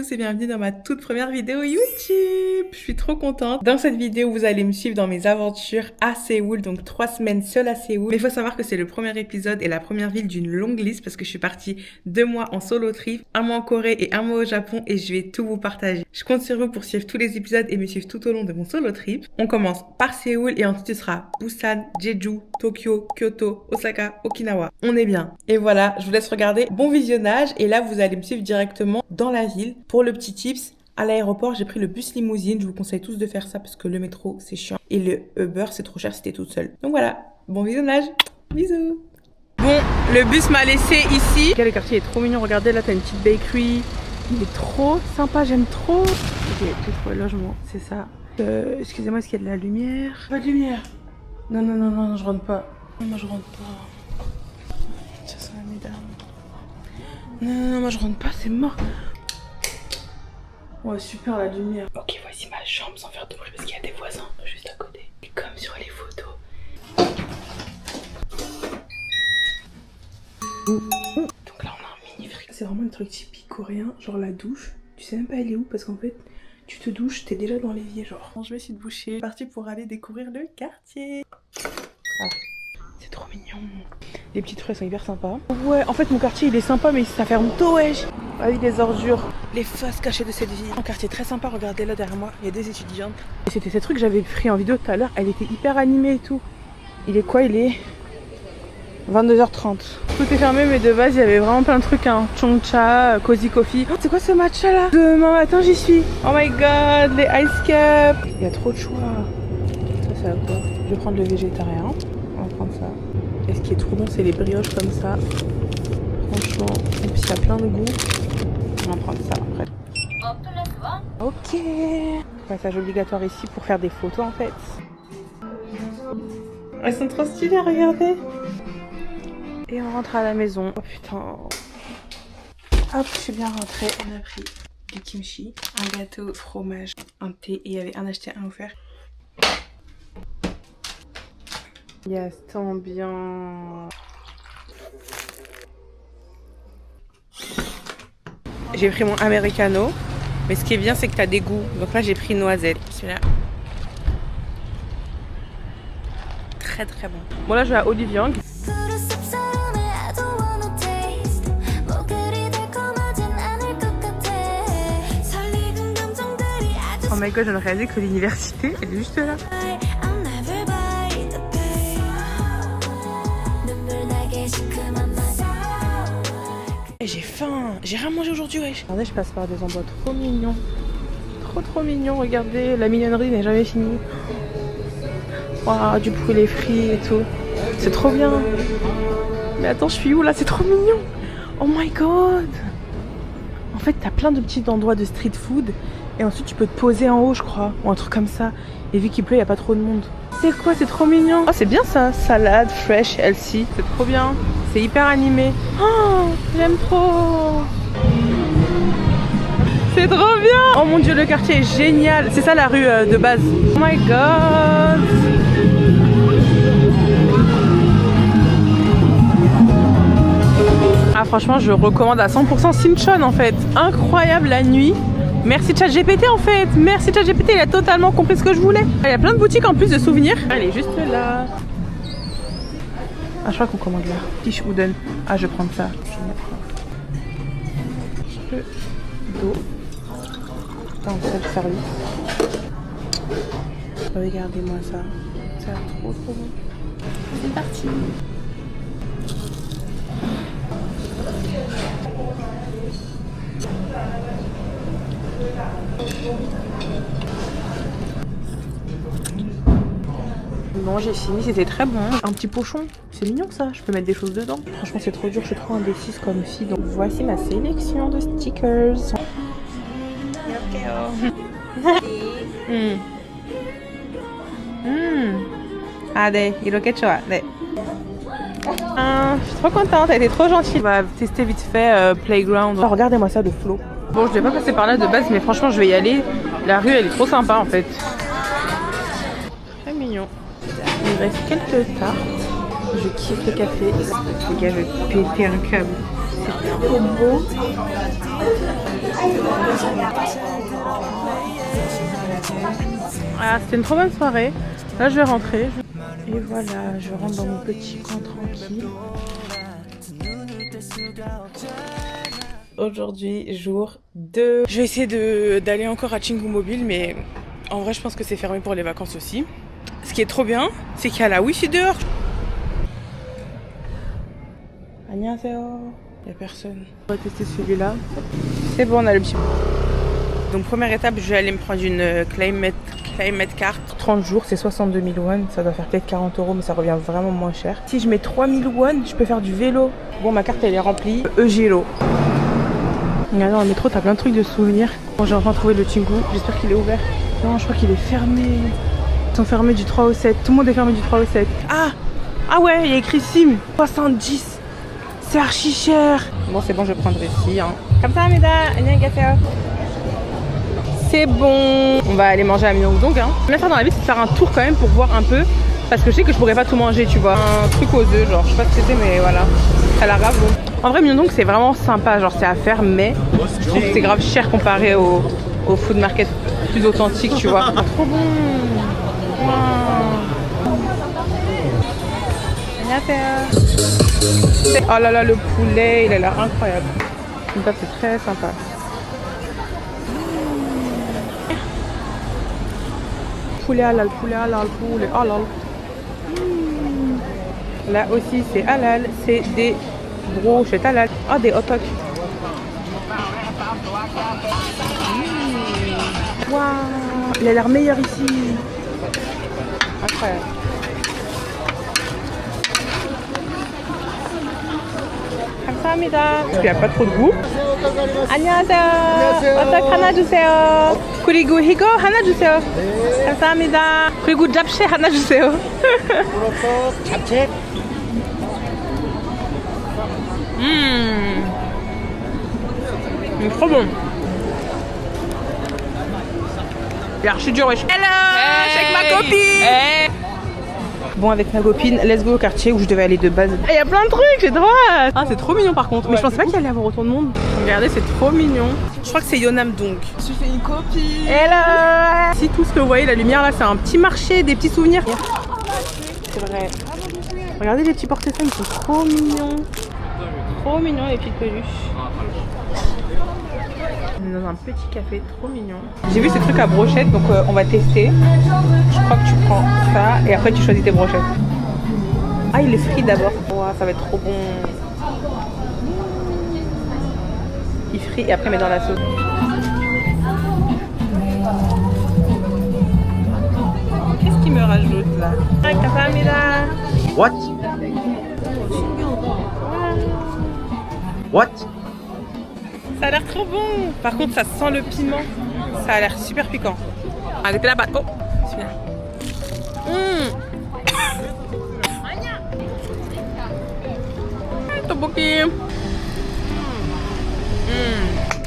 tous et bienvenue dans ma toute première vidéo YouTube. Je suis trop contente. Dans cette vidéo, vous allez me suivre dans mes aventures à Séoul, donc 3 semaines seule à Séoul. Mais il faut savoir que c'est le premier épisode et la première ville d'une longue liste parce que je suis partie 2 mois en solo trip, 1 mois en Corée et 1 mois au Japon et je vais tout vous partager. Je compte sur vous pour suivre tous les épisodes et me suivre tout au long de mon solo trip. On commence par Séoul et ensuite ce sera Busan, Jeju, Tokyo, Kyoto, Osaka, Okinawa. On est bien. Et voilà, je vous laisse regarder. Bon visionnage et là vous allez me suivre directement dans la ville. Pour le petit tips, à l'aéroport j'ai pris le bus limousine. Je vous conseille tous de faire ça parce que le métro c'est chiant et le Uber c'est trop cher si t'es toute seule. Donc voilà, bon visionnage, bisous. Bon, le bus m'a laissé ici. Le quartier est trop mignon, regardez là t'as une petite bakery. Il est trop sympa, j'aime trop. Ok, j'ai trouvé le logement, c'est ça. Excusez-moi, est-ce qu'il y a de la lumière? Pas de lumière. Non, je rentre pas. Non, moi je rentre pas. Ça sent la mesdames. Non, moi je rentre pas, c'est mort. Ouais, super la lumière. Ok, voici ma chambre sans faire de bruit parce qu'il y a des voisins juste à côté. Et comme sur les photos. Donc là on a un mini frigo. C'est vraiment un truc typique coréen, genre la douche. Tu sais même pas elle est où parce qu'en fait tu te douches, t'es déjà dans l'évier genre. Je vais essayer de boucher. Je suis partie pour aller découvrir le quartier. Ah, c'est trop mignon. Les petites rues sont hyper sympas. Ouais, en fait mon quartier il est sympa mais ça ferme tôt, wesh. Avec des ordures. Les faces cachées de cette ville. Un quartier très sympa, regardez là derrière moi, il y a des étudiantes. Et c'était ces trucs que j'avais pris en vidéo tout à l'heure, elle était hyper animée et tout. Il est quoi? Il est 22h30. Tout est fermé mais de base il y avait vraiment plein de trucs hein. Chongcha, Cozy Coffee. Oh, c'est quoi ce matcha là? Demain matin j'y suis. Oh my god, les ice cups. Il y a trop de choix. Ça c'est à quoi? Je vais prendre le végétarien. On va prendre ça. Et ce qui est trop bon c'est les brioches comme ça. Franchement. Et puis il y a plein de goûts. On va prendre ça après. Ok. Passage obligatoire ici pour faire des photos en fait. Elles sont trop stylées, regardez. Et on rentre à la maison. Oh putain. Hop, je suis bien rentrée. On a pris du kimchi, un gâteau, fromage, un thé et il y avait un acheté, un offert. Yes, tant bien. J'ai pris mon americano. Mais ce qui est bien, c'est que t'as des goûts. Donc là, j'ai pris noisette. Celui-là. Très très bon. Bon là, je vais à Oliviang. Oh my god, je viens de réaliser que l'université, elle est juste là. Et j'ai faim, j'ai rien mangé aujourd'hui, wesh. Regardez, je passe par des endroits trop mignons. Trop mignons, regardez, la mignonnerie n'est jamais finie. Waouh, du poulet frit et tout. C'est trop bien. Mais attends, je suis où là? C'est trop mignon. Oh my god. En fait, t'as plein de petits endroits de street food. Et ensuite, tu peux te poser en haut, je crois. Ou un truc comme ça. Et vu qu'il pleut, il n'y a pas trop de monde. C'est quoi? C'est trop mignon. Oh, c'est bien ça. Salade, fresh, healthy. C'est trop bien. C'est hyper animé. Oh, j'aime trop. C'est trop bien. Oh mon dieu, le quartier est génial. C'est ça la rue de base. Oh my god. Ah franchement, je recommande à 100% Sinchon en fait. Incroyable la nuit. Merci ChatGPT en fait. Merci ChatGPT, il a totalement compris ce que je voulais. Il y a plein de boutiques en plus de souvenirs. Elle est juste là. Ah, je crois qu'on commande là. Fish Udon. Ah, je vais prendre ça. Un peu d'eau. Dans le service. Regardez-moi ça. Ça a l'air trop bon. C'est parti. Bon, j'ai fini, c'était très bon. Un petit pochon, c'est mignon ça, je peux mettre des choses dedans. Franchement, c'est trop dur, je suis trop indécise comme fille. Donc voici ma sélection de stickers. Allez, 이렇게 좋아. 네. Je suis trop contente, elle était trop gentille. On va tester vite fait Playground. Oh, regardez-moi ça, le flow. Bon, je vais pas passer par là de base, mais franchement, je vais y aller. La rue, elle est trop sympa en fait. Très mignon. Il reste quelques tartes. Je kiffe le café. Les gars, je vais péter un câble. C'est trop beau. Ah, c'était une trop bonne soirée. Là, je vais rentrer. Et voilà, je rentre dans mon petit coin tranquille. Aujourd'hui, jour 2. Je vais essayer d'aller encore à Chingu Mobile, mais en vrai, je pense que c'est fermé pour les vacances aussi. Ce qui est trop bien, c'est qu'il y a la Wi-Fi dehors. Annyeonghaseyo. Il n'y a personne. On va tester celui-là. C'est bon, on a le petit. Donc première étape, je vais aller me prendre une Climate Card. 30 jours, c'est 62 000 won. Ça doit faire peut-être 40 €, mais ça revient vraiment moins cher. Si je mets 3 000 won, je peux faire du vélo. Bon, ma carte, elle est remplie. Eugélo. Regardez, dans le métro, t'as plein de trucs de souvenirs. Bon, j'ai enfin trouvé le Chingu. J'espère qu'il est ouvert. Non, je crois qu'il est fermé. Ils sont fermés du 3 au 7. Tout le monde est fermé du 3 au 7. Ah ouais, il y a écrit Sim. 70. C'est archi cher. Bon, c'est bon, je vais prendre ici. Hein. Comme ça, Amida. C'est bon. On va aller manger à Myeongdong. Hein. Ce que je vais faire dans la vie, c'est de faire un tour quand même pour voir un peu. Parce que je sais que je pourrais pas tout manger, tu vois. Un truc aux œufs, genre, je sais pas ce que c'était, mais voilà. Ça a l'air grave bon. En vrai, Myeongdong, c'est vraiment sympa. Genre, c'est à faire, mais je trouve que c'est grave cher comparé au food market plus authentique, tu vois. Ah, trop bon. Wow. Oh là là, le poulet, il a l'air incroyable. Donc ça, c'est très sympa. Poulet halal, poulet halal. Là aussi, c'est halal. C'est des brochettes halal. Ah, des hot dogs. Waouh, il a l'air meilleur ici. Incroyable. Parce qu'il n'y a pas trop de goût. 안녕하세요. 어떡 하나 주세요. 그리고 이거 하나 주세요. 감사합니다. 그리고 잡채 하나 주세요. 잡채? Trop bon. Il est archi dur, wesh. Hello, avec ma copine. Bon, avec ma copine, let's go au quartier où je devais aller de base. Il y a plein de trucs, j'ai trop hâte. Ah, c'est trop mignon par contre. Mais je pensais pas qu'il y allait avoir autant de monde. Regardez, c'est trop mignon. Je crois que c'est Yeonnam donc. Je fais une copine. Hello. Si tout ce que vous voyez, la lumière là, c'est un petit marché, des petits souvenirs. C'est vrai. Regardez les petits porte-clés, ils sont trop mignons. Trop mignons les petites peluches. On est dans un petit café trop mignon. J'ai vu ces trucs à brochettes, donc on va tester. Je crois que tu prends ça et après tu choisis tes brochettes. Ah, il est frit d'abord. Wow, ça va être trop bon. Il frit et après met dans la sauce. Qu'est-ce qu'il me rajoute là? What? What? Ça a l'air trop bon. Par contre, ça sent le piment. Ça a l'air super piquant. Arrêtez là-bas. Oh, celui-là. Tteokbokki.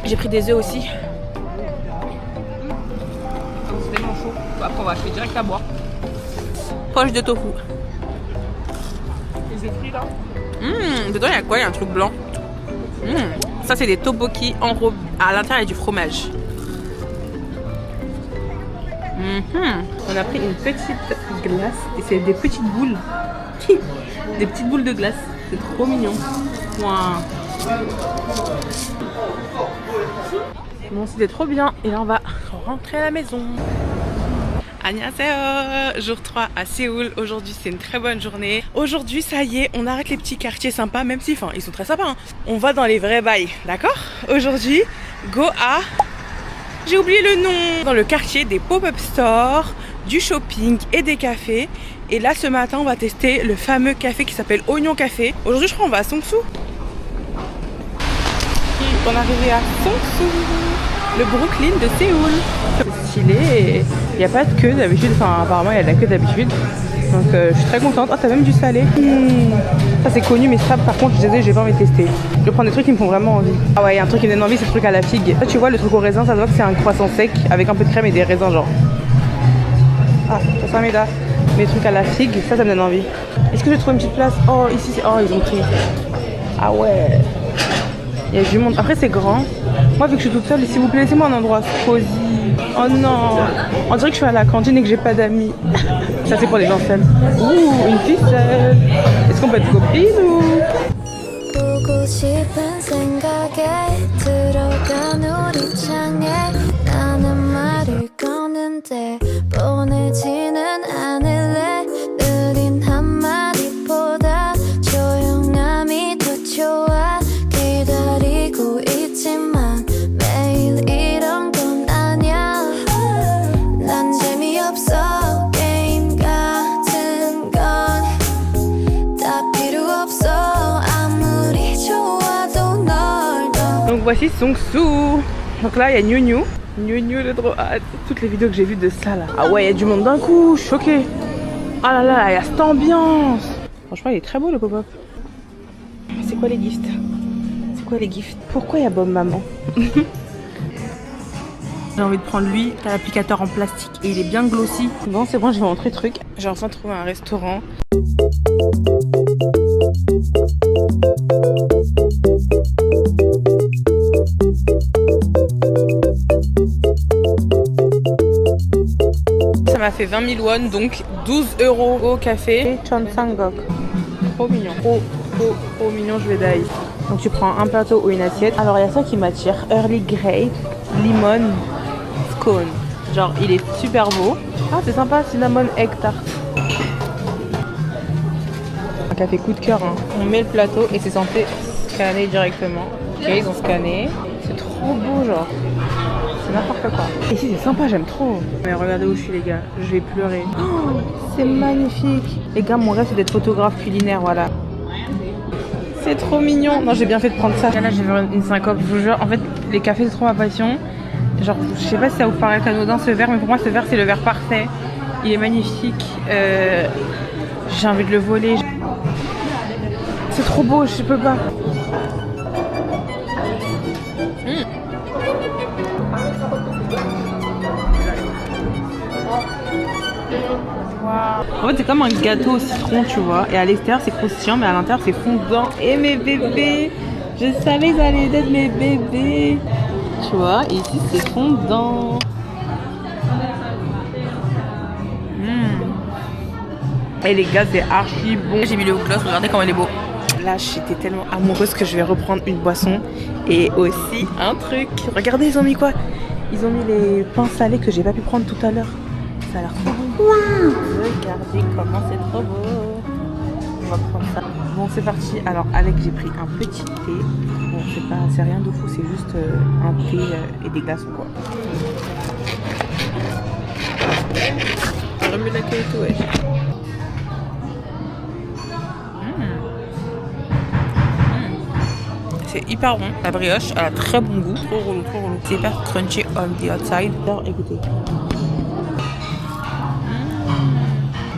J'ai pris des œufs aussi. C'est tellement chaud. Après, on va acheter direct à boire. Poche de tofu. Les œufs frits là. Dedans, il y a quoi? Il y a un truc blanc. Ça, c'est des tteokbokki enrobés. À l'intérieur, il y a du fromage. On a pris une petite glace et c'est des petites boules. Des petites boules de glace. C'est trop mignon. Wow. Bon, c'était trop bien. Et là, on va rentrer à la maison. Annyeonghaseyo, jour 3 à Séoul. Aujourd'hui, c'est une très bonne journée. Aujourd'hui, ça y est, on arrête les petits quartiers sympas, même si, enfin, ils sont très sympas. Hein. On va dans les vrais bails, d'accord? Aujourd'hui, go à... J'ai oublié le nom. Dans le quartier des pop-up stores, du shopping et des cafés. Et là, ce matin, on va tester le fameux café qui s'appelle Oignon Café. Aujourd'hui, je crois qu'on va à Songsu. On est arrivé à Songsu, le Brooklyn de Séoul. C'est stylé, il n'y a pas de queue d'habitude, enfin apparemment il y a de la queue d'habitude. Donc je suis très contente. Oh, t'as même du salé. Ça c'est connu, mais ça par contre je disais j'ai pas envie de tester. Je vais prendre des trucs qui me font vraiment envie. Ah ouais, il y a un truc qui me donne envie, c'est le truc à la figue. Là tu vois le truc au raisin, ça se voit que c'est un croissant sec avec un peu de crème et des raisins genre. Ah, ça sent méda. Mais les trucs à la figue, ça me donne envie. Est-ce que je trouve une petite place? Oh ici c'est... Oh ils ont pris. Ah ouais. Il y a du monde. Après c'est grand. Moi, vu que je suis toute seule, s'il vous plaît, laissez-moi un endroit cosy. Oh non, on dirait que je suis à la cantine et que j'ai pas d'amis. Ça, c'est pour les gens seuls. Ouh, une ficelle. Est-ce qu'on peut être copines ou... 보고 싶은 생각에 들어간 우리 창에 나는 말을 거는데 보내지는 않을래 느린 한마디보다 조용함이 더 좋아 기다리고 있지만 매일 이런 건 아냐 난 재미없어 게임 같은 건 다 필요 없어 Donc voici Songsu. Donc là il y a Niu Niu. Niu Niu le droit. Toutes les vidéos que j'ai vues de ça là. Ah ouais, il y a du monde d'un coup, je suis choquée. Ah là là, il y a cette ambiance. Franchement il est très beau le pop-up. C'est quoi les gifts? C'est quoi les gifts? Pourquoi il y a Bob Maman? J'ai envie de prendre lui, t'as l'applicateur en plastique et il est bien glossy. Bon c'est bon, je vais montrer le truc. J'ai enfin trouvé un restaurant. Ça m'a fait 20 000 won, donc 12 € au café. Cheonsangok. Trop mignon. Trop mignon, je vais die. Donc tu prends un plateau ou une assiette. Alors il y a ça qui m'attire. Early Grey Lemon Scone. Genre il est super beau. Ah c'est sympa, cinnamon egg tart. Un café coup de cœur. Hein. On met le plateau et c'est censé scanner directement. Ok, ils ont scanné. C'est trop beau genre. C'est n'importe quoi. Et ici c'est sympa, j'aime trop. Mais regardez où je suis les gars, je vais pleurer. Oh, c'est magnifique. Les gars, mon rêve c'est d'être photographe culinaire, voilà. C'est trop mignon. Non, j'ai bien fait de prendre ça. Là, j'ai vu une syncope, je vous jure. En fait, les cafés c'est trop ma passion. Genre, je sais pas si ça vous paraît anodin ce verre, mais pour moi ce verre c'est le verre parfait. Il est magnifique. J'ai envie de le voler. C'est trop beau, je peux pas. En fait c'est comme un gâteau au citron tu vois. Et à l'extérieur c'est croustillant mais à l'intérieur c'est fondant. Et mes bébés, je savais que ça allait être mes bébés. Tu vois, et ici c'est fondant. Et les gars c'est archi bon. J'ai mis le gloss, regardez comment il est beau. Là j'étais tellement amoureuse que je vais reprendre une boisson. Et aussi un truc. Regardez ils ont mis quoi? Ils ont mis les pains salés que j'ai pas pu prendre tout à l'heure. Ça a l'air trop bon. Wow. Regardez comment c'est trop beau. On va prendre ça. Bon c'est parti. Alors avec j'ai pris un petit thé. Bon c'est rien de fou, c'est juste un thé et des glaçons quoi. Remue la queue et tout ouais. C'est hyper bon. La brioche, elle a très bon goût. Trop relou, trop relou. C'est hyper crunchy on the outside. Alors écoutez.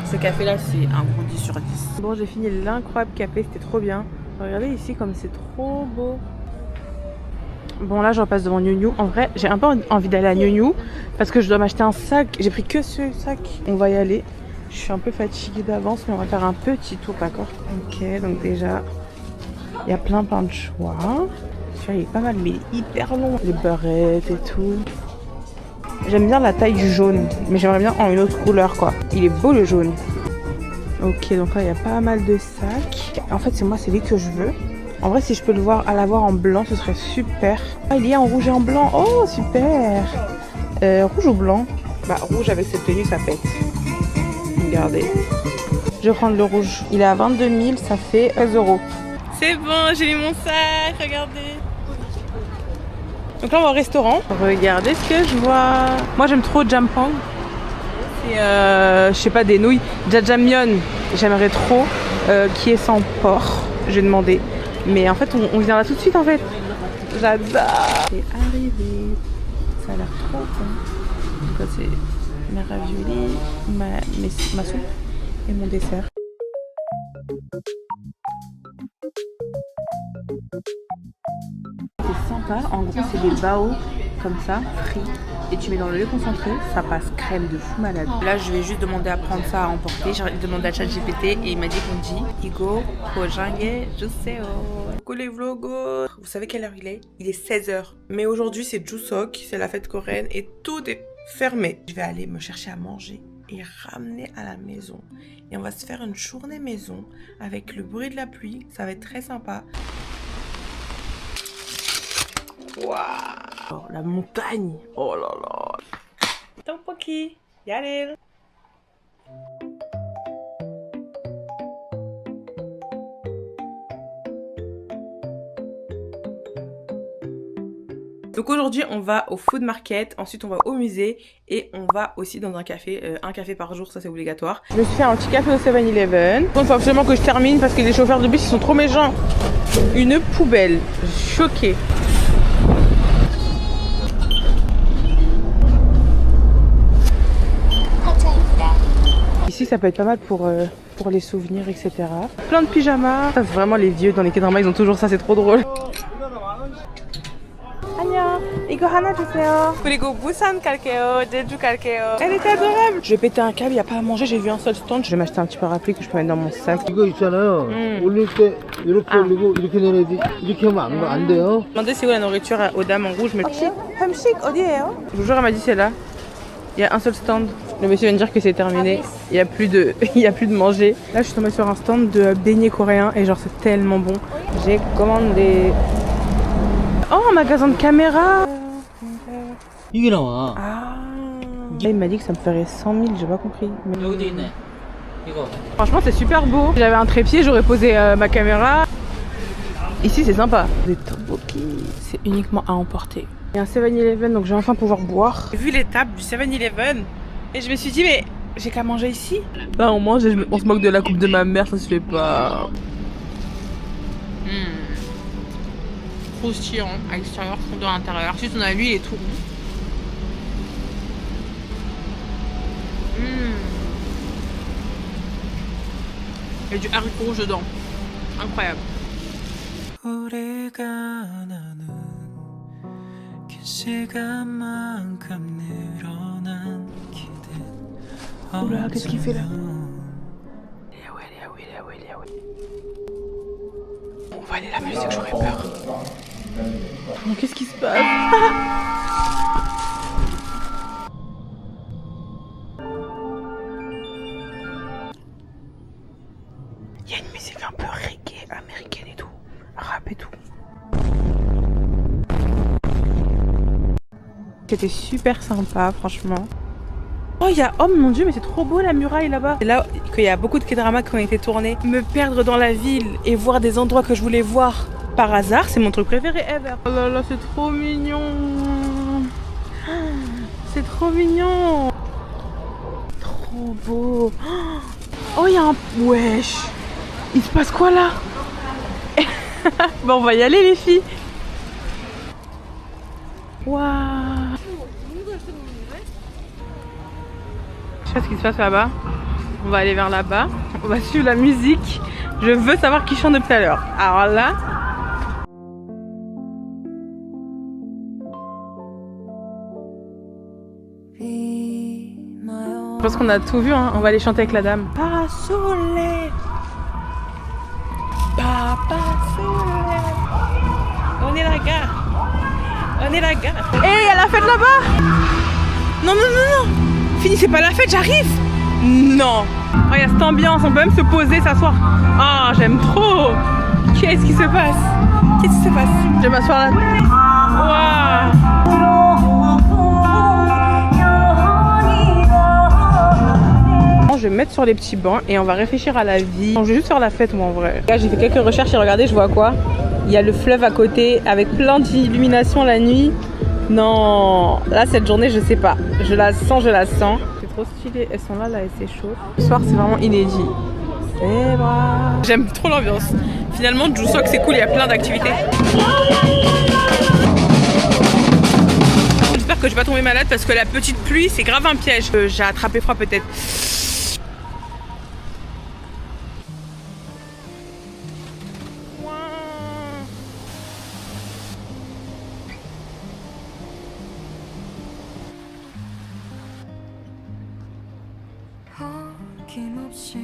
Ce café là c'est un gros 10 sur 10. Bon j'ai fini l'incroyable café, c'était trop bien. Regardez ici comme c'est trop beau. Bon là je repasse devant Niu Niu. En vrai j'ai un peu envie d'aller à Niu Niu parce que je dois m'acheter un sac. J'ai pris que ce sac. On va y aller. Je suis un peu fatiguée d'avance mais on va faire un petit tour d'accord. Ok donc déjà il y a plein de choix. Celui-là il est pas mal mais il est hyper long. Les beurrettes et tout. J'aime bien la taille du jaune, mais j'aimerais bien en une autre couleur quoi. Il est beau le jaune. Ok, donc là il y a pas mal de sacs. En fait c'est lui que je veux. En vrai si je peux l'avoir en blanc ce serait super. Ah il y a en rouge et en blanc. Oh super. Rouge ou blanc? Bah rouge avec cette tenue ça pète. Regardez. Je vais prendre le rouge. Il est à 22 000, ça fait 13 €. C'est bon, j'ai mis mon sac, regardez. Donc là on va au restaurant. Regardez ce que je vois. Moi j'aime trop jampong. C'est je sais pas des nouilles. Jajangmyeon. J'aimerais trop qui est sans porc. Je vais demander. Mais en fait on vient là tout de suite en fait. J'adore. C'est arrivé. Ça a l'air trop bon. Donc là c'est mes raviolis, ma soupe et mon dessert. C'est sympa, en gros c'est des bao comme ça, frits. et tu mets dans le lait concentré, ça passe crème de fou malade. Là, je vais juste demander à prendre ça à emporter. J'ai demandé à ChatGPT et il m'a dit qu'on dit Igo, Kojange, Juseo. Coucou les vlogos. Vous savez quelle heure il est? Il est 16h. Mais aujourd'hui, c'est Chuseok, c'est la fête coréenne et tout est fermé. Je vais aller me chercher à manger et ramener à la maison. Et on va se faire une journée maison avec le bruit de la pluie. Ça va être très sympa. Waouh, la montagne. Oh là là. Tompoki, Yarel. Donc aujourd'hui on va au food market, ensuite on va au musée et on va aussi dans un café par jour, ça c'est obligatoire. Je me suis fait un petit café au 7-Eleven. Donc il faut absolument que je termine parce que les chauffeurs de bus ils sont trop méchants. Une poubelle, choquée. Ici ça peut être pas mal pour les souvenirs etc. Plein de pyjamas. Ça c'est vraiment les vieux dans les K-dramas, ils ont toujours ça, c'est trop drôle. 이거 하나 주세요. 그리고 부산 갈게요. 제주 갈게요. Elle était adorable. Je vais péter un câble, il n'y a pas à manger, j'ai vu un seul stand. Je vais m'acheter un petit parapluie que je peux mettre dans mon sac. 이거 있잖아요. 올릴 때 이렇게 올리고 이렇게 내려야지. 이렇게 하면 안 돼요. Demandez c'est où la nourriture aux dames en rouge. Hamshik, 어디예요? Je vous jure, elle m'a dit c'est là. Il y a un seul stand. Le monsieur vient de dire que c'est terminé. Il y a plus de, il y a plus de manger. Là, je suis tombée sur un stand de beignets coréens et genre c'est tellement bon. J'ai commandé. Oh, un magasin de caméra. 이게 나와. Ah. Il m'a dit que ça me ferait 100 000, j'ai pas compris. Mais... 여기도 있네. 이거. Franchement, c'est super beau. J'avais un trépied, j'aurais posé ma caméra. Ici, c'est sympa. Des tteokbokki, c'est uniquement à emporter. Il y a un 7-Eleven, donc je vais enfin pouvoir boire. J'ai vu les tables du 7-Eleven et je me suis dit, mais j'ai qu'à manger ici. Là, on mange et on se moque de la coupe de ma mère, ça se fait pas. Croustillant à l'extérieur, fondant à l'intérieur. Ensuite, on a l'huile et tout rond. Il y a du haricot rouge dedans. Incroyable. Oula, qu'est-ce qu'il fait là? On va aller à la musique, j'aurais peur. Oh, qu'est-ce qui se passe? Il y a une musique un peu reggae, américaine et tout, rap et tout. C'était super sympa, franchement. Oh, il y a... Oh mon dieu, mais c'est trop beau la muraille là-bas. C'est là qu'il y a beaucoup de K-dramas qui ont été tournés. Me perdre dans la ville et voir des endroits que je voulais voir par hasard, c'est mon truc préféré ever. Oh là là, c'est trop mignon. C'est trop mignon. Trop beau. Oh, il y a un... Wesh. Il se passe quoi là? Bon, on va y aller les filles. Waouh. Je sais pas ce qui se passe là-bas. On va aller vers là-bas. On va suivre la musique. Je veux savoir qui chante depuis tout à l'heure. Alors là... Je pense qu'on a tout vu, hein. On va aller chanter avec la dame. Parasole. Parasole. On est la gare. On est la gare. Hé, il y a la fête là-bas. Non, non, non, non. Finissez pas la fête, j'arrive. Non. Oh, il y a cette ambiance, on peut même se poser, s'asseoir. Ah, j'aime trop. Qu'est-ce qui se passe? Qu'est-ce qui se passe? Je vais m'asseoir là. Waouh. Je vais me mettre sur les petits bancs et on va réfléchir à la vie. Non, je vais juste faire la fête moi en vrai. Là, j'ai fait quelques recherches et regardez, je vois quoi? Il y a le fleuve à côté avec plein d'illuminations la nuit. Non, là cette journée je sais pas, je la sens, C'est trop stylé, elles sont là et c'est chaud. Ce soir c'est vraiment inédit. Et voilà. J'aime trop l'ambiance. Finalement Chuseok c'est cool, il y a plein d'activités. J'espère que je vais pas tomber malade parce que la petite pluie c'est grave un piège. J'ai attrapé froid peut-être. 어김없이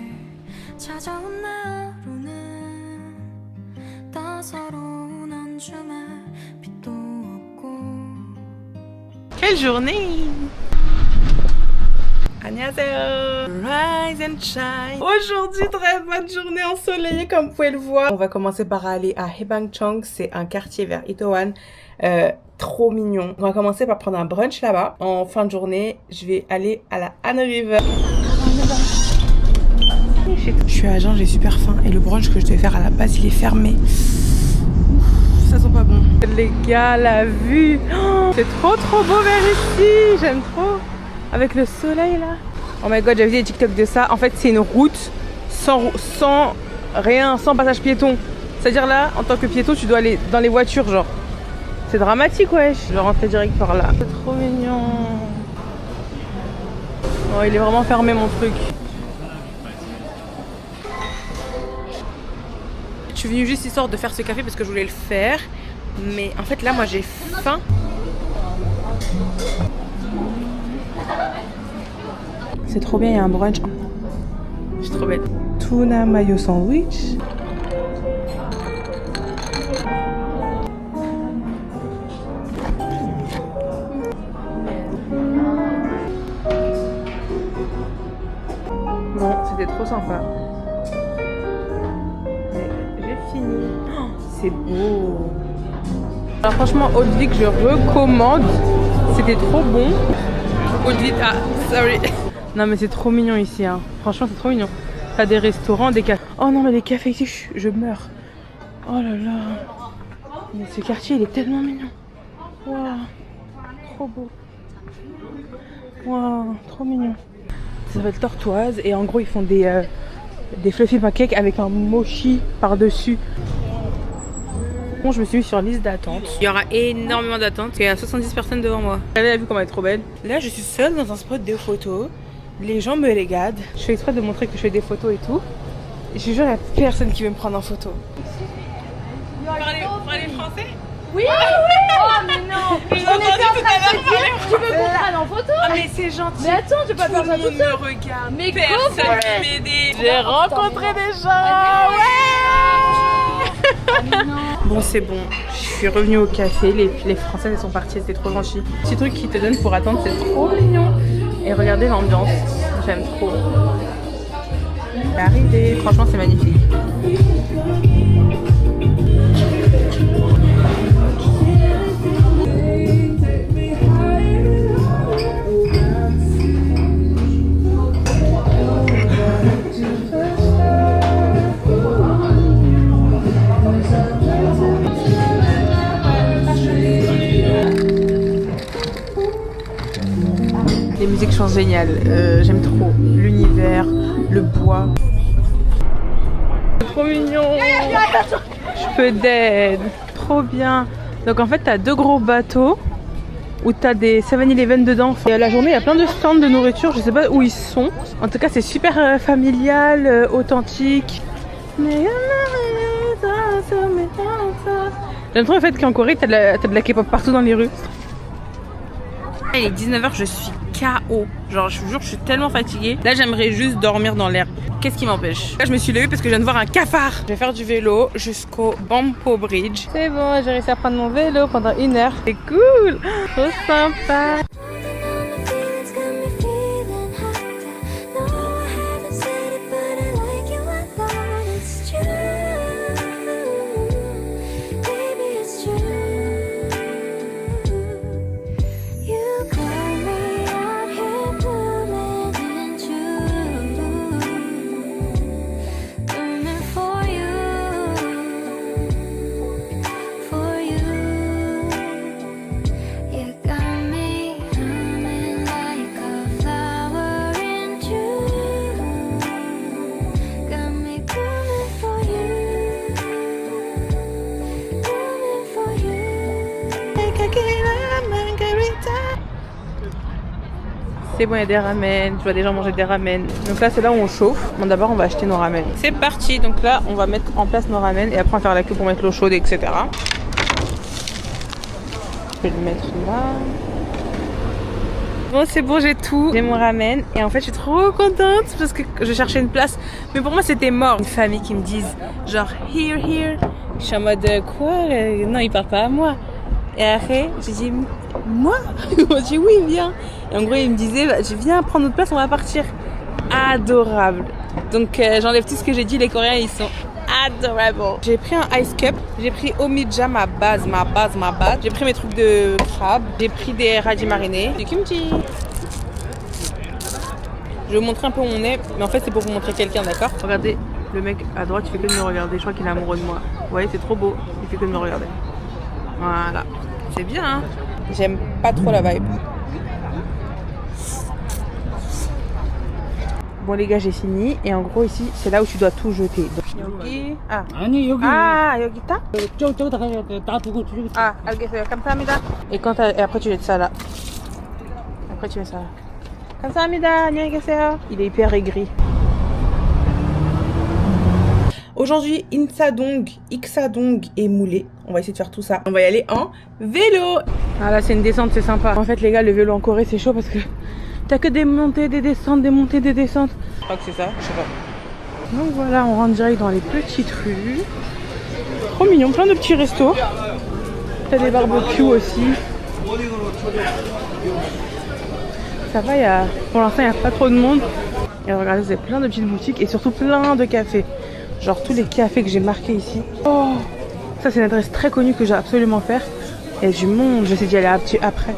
찾아온 내 하루는 따사로운 안중에 빛도 없고. Quelle journée! Annyeonghaseyo! Rise and shine! Aujourd'hui, très bonne journée ensoleillée comme vous pouvez le voir. On va commencer par aller à Haebangchang, c'est un quartier vers Itowan. Trop mignon. On va commencer par prendre un brunch là-bas. En fin de journée, je vais aller à la Han River. Je suis à Agen, j'ai super faim et le brunch que je devais faire à la base, il est fermé. Ouf, ça sent pas bon. Les gars, la vue, oh, c'est trop beau vers ici. J'aime trop. Avec le soleil là. Oh my god, j'avais vu des TikTok de ça. En fait, c'est une route sans rien, sans passage piéton. C'est-à-dire là, en tant que piéton, tu dois aller dans les voitures, genre. C'est dramatique, wesh. Je vais rentrer direct par là. C'est trop mignon. Oh, il est vraiment fermé mon truc. Je suis venue juste histoire de faire ce café parce que je voulais le faire. Mais en fait, là, moi, j'ai faim. C'est trop bien, il y a un brunch. Je suis trop belle. Tuna mayo sandwich. Bon, c'était trop sympa. Mais j'ai fini. Oh, c'est beau. Alors franchement, Haute-Vic, je recommande. C'était trop bon. Haute-Vic, ah, sorry. Non mais c'est trop mignon ici, hein. Franchement c'est trop mignon. T'as des restaurants, des cafés. Oh non mais les cafés ici, je meurs. Oh là là. Mais ce quartier il est tellement mignon. Waouh. Trop beau. Waouh, trop mignon. Ça s'appelle Tortoise et en gros ils font des fluffy pancakes avec un mochi par-dessus. Bon, je me suis mis sur liste d'attente. Il y aura énormément d'attentes. Il y a 70 personnes devant moi. Vous avez vu comment elle est trop belle. Là je suis seule dans un spot de photos. Les gens me regardent. Je fais exprès de montrer que je fais des photos et tout. Et je suis sûre qu'il n'y a personne qui veut me prendre en photo. Vous parlez français? Oui, oh mais non. On était en train de se dire, tu veux qu'on prenne en photo? Ah mais c'est gentil. Mais attends, je vais pas faire ça tout le monde me regarde. Mais personne go ne m'aider. J'ai rencontré des gens. Ouais. Bon c'est bon. Je suis revenue au café. Les Françaises elles sont parties. C'était trop gentil. Petit truc qu'ils te donnent pour attendre, c'est trop mignon. Et regardez l'ambiance. J'aime trop. C'est arrivé. Franchement c'est magnifique. Les musiques sont géniales, j'aime trop l'univers, le bois. C'est trop mignon. Je peux d'aide. Trop bien. Donc en fait t'as deux gros bateaux où t'as des 7-Eleven dedans. Et à la journée il y a plein de stands de nourriture, je sais pas où ils sont. En tout cas c'est super familial, authentique. J'aime trop le fait qu'en Corée t'as de la K-pop partout dans les rues. Il est 19h, je suis KO. Genre, je vous jure, je suis tellement fatiguée. Là, j'aimerais juste dormir dans l'air. Qu'est-ce qui m'empêche? Là, je me suis levée parce que je viens de voir un cafard. Je vais faire du vélo jusqu'au Bampo Bridge. C'est bon, j'ai réussi à prendre mon vélo pendant 1 heure. C'est cool. Trop sympa. C'est bon, il y a des ramen. Je vois des gens manger des ramen. Donc là, c'est là où on chauffe. Bon, d'abord, on va acheter nos ramen. C'est parti. Donc là, on va mettre en place nos ramen et après, on va faire la queue pour mettre l'eau chaude, etc. Je vais le mettre là. Bon, c'est bon, j'ai tout. J'ai mon ramen. Et en fait, je suis trop contente parce que je cherchais une place. Mais pour moi, c'était mort. Une famille qui me dise genre here, here. Je suis en mode quoi? Non, ils parlent pas à moi. Et après, j'ai dit moi? Ils m'ont dit oui, viens. Et en gros, ils me disaient bah, viens prendre notre place, on va partir. Adorable. Donc, j'enlève tout ce que j'ai dit. Les Coréens, ils sont adorable. J'ai pris un ice cup, j'ai pris Omija, ma base. J'ai pris mes trucs de crabe, j'ai pris des radis marinés, du kimchi. Je vais vous montrer un peu où on est, mais en fait c'est pour vous montrer quelqu'un, d'accord? Regardez, le mec à droite il fait que de me regarder, je crois qu'il est amoureux de moi. Vous voyez, c'est trop beau, il fait que de me regarder. Voilà, c'est bien hein. J'aime pas trop la vibe. Bon les gars, j'ai fini et en gros ici c'est là où tu dois tout jeter. Donc, 여기 아니 여기 여기 있다? 저기다 놔두고 저기. 알겠어요. 감사합니다. Et et après tu jettes ça là. Après tu mets ça là. 감사합니다. 안녕히 계세요. Il est hyper aigri. Aujourd'hui, Insadong et Moulé. On va essayer de faire tout ça. On va y aller en vélo. Ah là c'est une descente, c'est sympa. En fait les gars, le vélo en Corée c'est chaud parce que t'as que des montées, des descentes, des montées, des descentes. Je crois que c'est ça, je sais pas. Donc voilà, on rentre direct dans les petites rues. Trop mignon, plein de petits restos. T'as des barbecues aussi. Ça va, pour l'instant il n'y a pas trop de monde. Et regardez, c'est plein de petites boutiques et surtout plein de cafés. Genre tous les cafés que j'ai marqués ici. Oh, ça c'est une adresse très connue que j'ai absolument faire. Et du monde, je sais d'y aller après.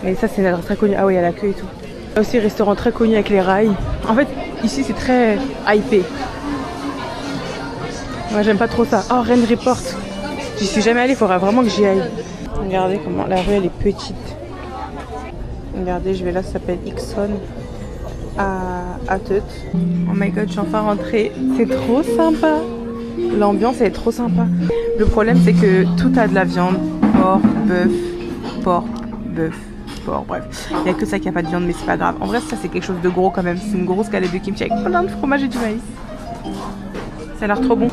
Mais ça c'est une adresse très connue. Ah oui, il y a la queue et tout. Il y a aussi un restaurant très connu avec les rails. En fait, ici c'est très hypé. Moi j'aime pas trop ça. Oh, Rain Report. J'y suis jamais allée, il faudra vraiment que j'y aille. Regardez comment la rue elle est petite. Regardez, je vais là, ça s'appelle Ikson à Teut. Oh my god, je suis enfin rentrée. C'est trop sympa. L'ambiance elle est trop sympa. Le problème c'est que tout a de la viande. Porc, bœuf. Bref, il n'y a que ça qui a pas de viande, mais c'est pas grave. En vrai, ça c'est quelque chose de gros quand même. C'est une grosse galette de kimchi avec plein de fromage et du maïs. Ça a l'air trop bon.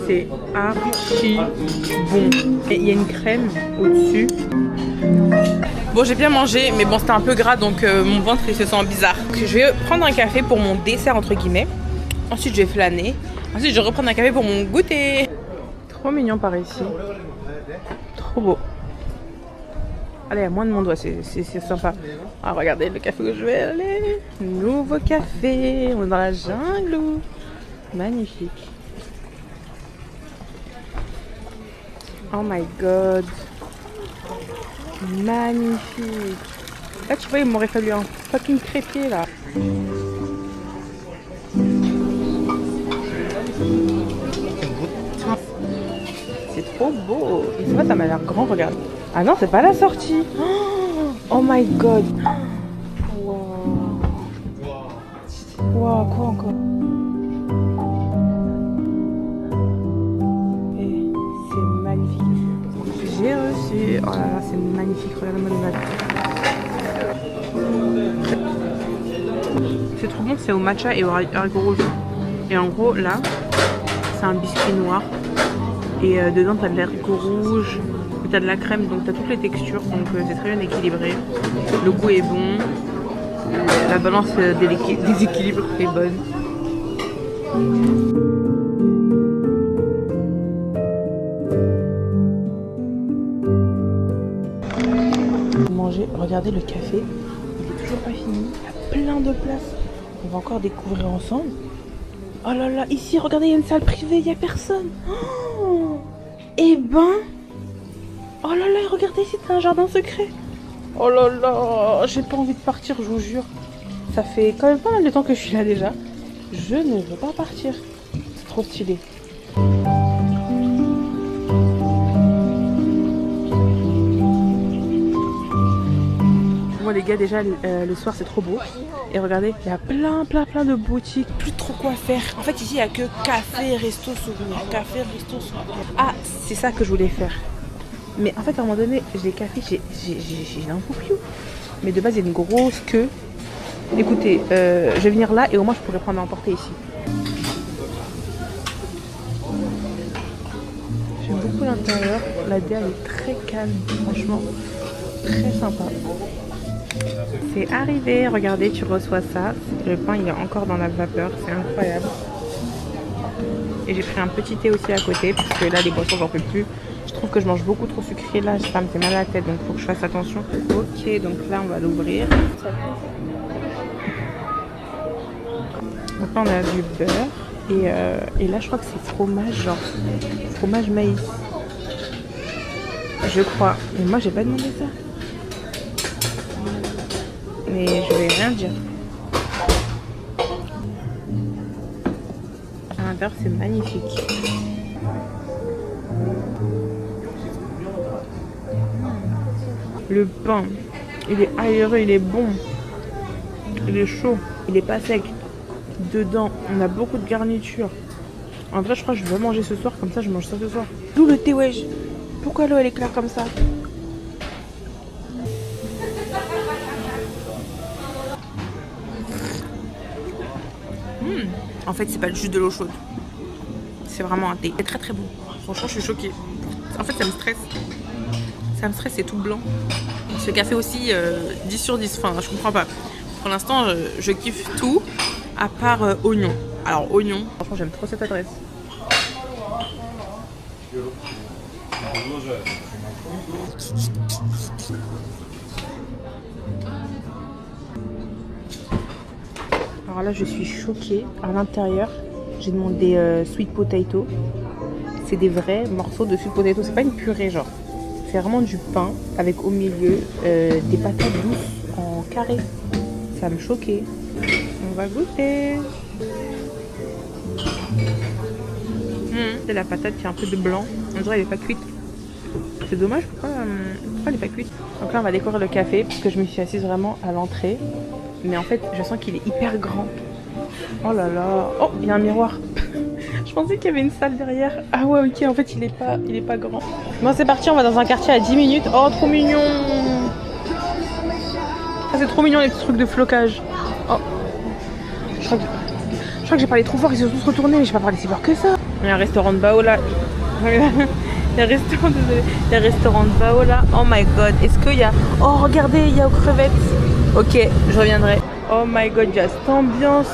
C'est archi bon. Et il y a une crème au-dessus. Bon, j'ai bien mangé, mais bon, c'était un peu gras, donc mon ventre il se sent bizarre. Donc, je vais prendre un café pour mon dessert entre guillemets. Ensuite, je vais flâner. Ensuite, je vais reprendre un café pour mon goûter. Trop mignon par ici. Trop beau. Allez, il y a moins de monde, ouais, c'est sympa. Ah, regardez le café où je vais aller. Nouveau café. On est dans la jungle. Magnifique. Oh my god. Magnifique. Là tu vois, il m'aurait fallu un fucking crépier là. C'est trop beau. Et c'est vrai, ça m'a l'air grand, regarde. Ah non, c'est pas la sortie. Oh my god. Wow. Wow, quoi encore? J'ai reçu. Oh là là, c'est magnifique. Regardez-moi les notes. C'est trop bon, c'est au matcha et au haricot rouge. Et en gros, là, c'est un biscuit noir. Et dedans, t'as de l'haricot rouge, t'as de la crème, donc t'as toutes les textures. Donc c'est très bien équilibré. Le goût est bon. La balance des équilibres est bonne. Regardez le café, il est toujours pas fini, il y a plein de places. On va encore découvrir ensemble. Oh là là, ici regardez, il y a une salle privée, il n'y a personne. Oh, et ben, oh là là, regardez ici, c'est un jardin secret. Oh là là, j'ai pas envie de partir, je vous jure. Ça fait quand même pas mal de temps que je suis là déjà. Je ne veux pas partir, c'est trop stylé. Les gars, déjà le soir c'est trop beau et regardez, il y a plein de boutiques, plus trop quoi faire. En fait ici il n'y a que café, resto, souvenir, café, resto, souvenir. Ah, c'est ça que je voulais faire. Mais en fait, à un moment donné, j'ai café, j'ai un poupiou. Mais de base, il y a une grosse queue. Écoutez, je vais venir là et au moins, je pourrais prendre à emporter ici. J'aime beaucoup l'intérieur. La DA est très calme, franchement. Très sympa. C'est arrivé, regardez, tu reçois ça. Le pain, il est encore dans la vapeur, c'est incroyable. Et j'ai pris un petit thé aussi à côté, parce que là, les boissons, j'en peux plus. Je trouve que je mange beaucoup trop sucré, là, ça me fait mal à la tête, donc il faut que je fasse attention. Ok, donc là, on va l'ouvrir. Donc là, on a du beurre. Et là, je crois que c'est fromage, genre fromage maïs. Je crois. Mais moi, j'ai pas demandé ça. Mais je vais rien dire. À l'intérieur, c'est magnifique. Le pain, il est aéré, il est bon. Il est chaud, il est pas sec. Dedans, on a beaucoup de garniture. En vrai, je crois que je vais manger ce soir, comme ça, je mange ça ce soir. D'où le thé, wesh. Pourquoi l'eau, elle est claire comme ça? En fait, c'est pas juste de l'eau chaude. C'est vraiment un thé. C'est très très bon. Franchement, je suis choquée. En fait, ça me stresse. Ça me stresse, c'est tout blanc. Ce café aussi, 10 sur 10. Enfin, je comprends pas. Pour l'instant, je kiffe tout, à part oignon. Alors, oignon, franchement, j'aime trop cette adresse. Alors là, je suis choquée. À l'intérieur, j'ai demandé sweet potato. C'est des vrais morceaux de sweet potato. C'est pas une purée, genre. C'est vraiment du pain avec au milieu des patates douces en carré. Ça me choquait. On va goûter. C'est la patate qui a un peu de blanc. On dirait qu'elle n'est pas cuite. C'est dommage, pourquoi elle n'est pas cuite? Donc là, on va décorer le café parce que je me suis assise vraiment à l'entrée. Mais en fait, je sens qu'il est hyper grand. Oh là là. Oh, il y a un miroir. Je pensais qu'il y avait une salle derrière. Ah ouais, ok, en fait, il est pas grand. Bon, c'est parti, on va dans un quartier à 10 minutes. Oh, trop mignon. Ah, c'est trop mignon, les petits trucs de flocage. Oh. Je crois que j'ai parlé trop fort, ils se sont tous retournés, mais j'ai pas parlé si fort que ça. Il y a un restaurant de Baola. Il y a un restaurant de Baola. Oh my god, est-ce qu'il y a... Oh, regardez, il y a aux crevettes. Ok, je reviendrai. Oh my god, il y a cette ambiance.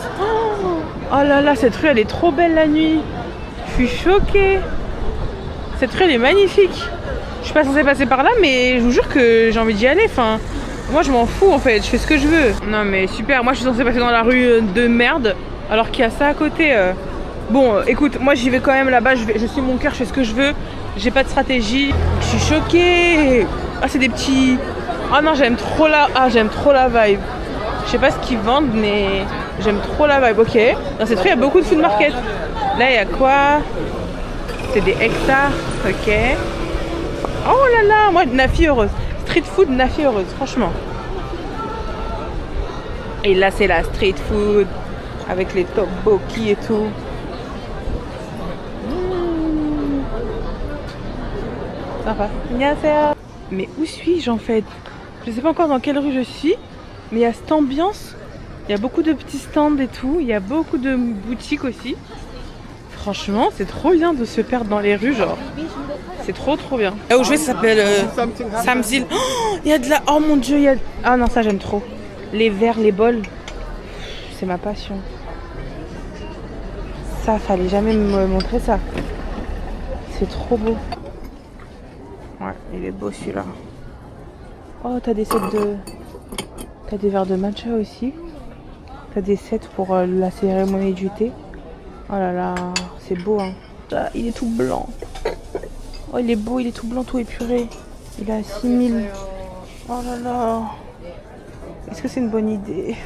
Oh là là, cette rue, elle est trop belle la nuit. Je suis choquée. Cette rue, elle est magnifique. Je suis pas censée passer par là, mais je vous jure que j'ai envie d'y aller. Enfin, moi, je m'en fous en fait. Je fais ce que je veux. Non, mais super. Moi, je suis censée passer dans la rue de merde, alors qu'il y a ça à côté. Bon, écoute, moi, j'y vais quand même là-bas. Je suis mon cœur, je fais ce que je veux. J'ai pas de stratégie. Je suis choquée. Ah, c'est des petits... Ah non, j'aime trop la vibe. Je sais pas ce qu'ils vendent, mais j'aime trop la vibe. Ok. Dans cette rue, il y a beaucoup de food market. Là, il y a quoi? C'est des hectares. Ok. Oh là là, moi, Nafi heureuse. Street food, Nafi heureuse, franchement. Et là, c'est la street food avec les tteokbokki et tout. Sympa. Mais où suis-je en fait? Je sais pas encore dans quelle rue je suis, mais il y a cette ambiance. Il y a beaucoup de petits stands et tout. Il y a beaucoup de boutiques aussi. Franchement, c'est trop bien de se perdre dans les rues, genre. C'est trop bien. Là où je vais, ça s'appelle Samzil. Oh, il y a de la... Oh mon dieu, il y a... Ah non, ça j'aime trop. Les verres, les bols. C'est ma passion. Ça, fallait jamais me montrer ça. C'est trop beau. Ouais, il est beau celui-là. Oh, t'as des sets de... T'as des verres de matcha aussi. T'as des sets pour la cérémonie du thé. Oh là là, c'est beau hein. Ah, il est tout blanc. Oh, il est beau, il est tout blanc, tout épuré. Il est à 6000. Oh là là. Est-ce que c'est une bonne idée?